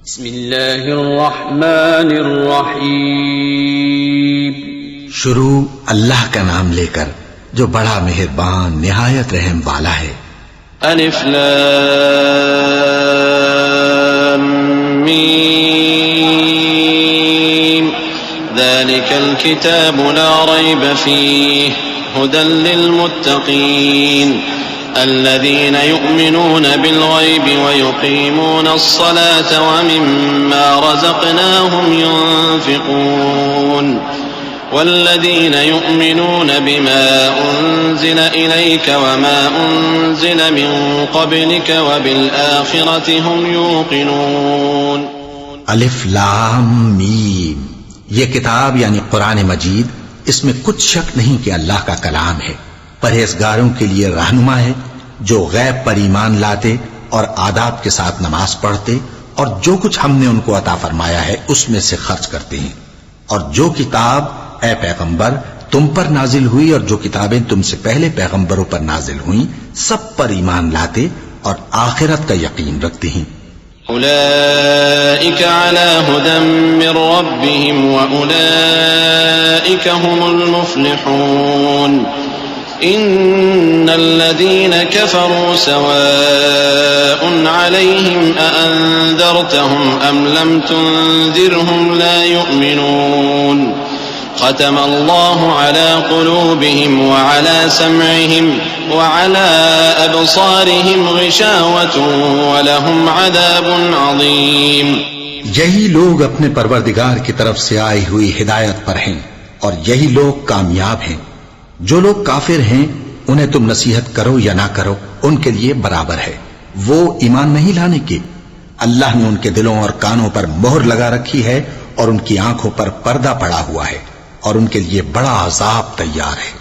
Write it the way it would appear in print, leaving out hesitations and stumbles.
بسم اللہ الرحمن الرحیم. شروع اللہ کا نام لے کر جو بڑا مہربان نہایت رحم والا ہے. الف لام میم ذلك الكتاب لا ريب فيه هدى للمتقين الذين يؤمنون بالغيب ويقيمون الصلاة ومما رزقناهم ينفقون والذين يؤمنون بما أنزل إليك وما أنزل من قبلك وبالآخرة هم يوقنون. الف لام میم، یہ کتاب یعنی قرآن مجید، اس میں کچھ شک نہیں کہ اللہ کا کلام ہے. پرہیزگاروں کے لیے رہنما ہے جو غیب پر ایمان لاتے اور آداب کے ساتھ نماز پڑھتے اور جو کچھ ہم نے ان کو عطا فرمایا ہے اس میں سے خرچ کرتے ہیں. اور جو کتاب اے پیغمبر تم پر نازل ہوئی اور جو کتابیں تم سے پہلے پیغمبروں پر نازل ہوئیں سب پر ایمان لاتے اور آخرت کا یقین رکھتے ہیں. أولئك على هدى من ربهم وأولئك هم المفلحون. إن الذين كفروا سواء عليهم أأنذرتهم أم لم تنذرهم لا يؤمنون. ختم الله على قلوبهم وعلى سمعهم وعلى أبصارهم غشاوة ولهم عذاب عظيم. یہی لوگ اپنے پروردگار کی طرف سے آئی ہوئی ہدایت پر ہیں اور یہی لوگ کامیاب ہیں. جو لوگ کافر ہیں انہیں تم نصیحت کرو یا نہ کرو ان کے لیے برابر ہے، وہ ایمان نہیں لانے کے. اللہ نے ان کے دلوں اور کانوں پر مہر لگا رکھی ہے اور ان کی آنکھوں پر پردہ پڑا ہوا ہے اور ان کے لیے بڑا عذاب تیار ہے.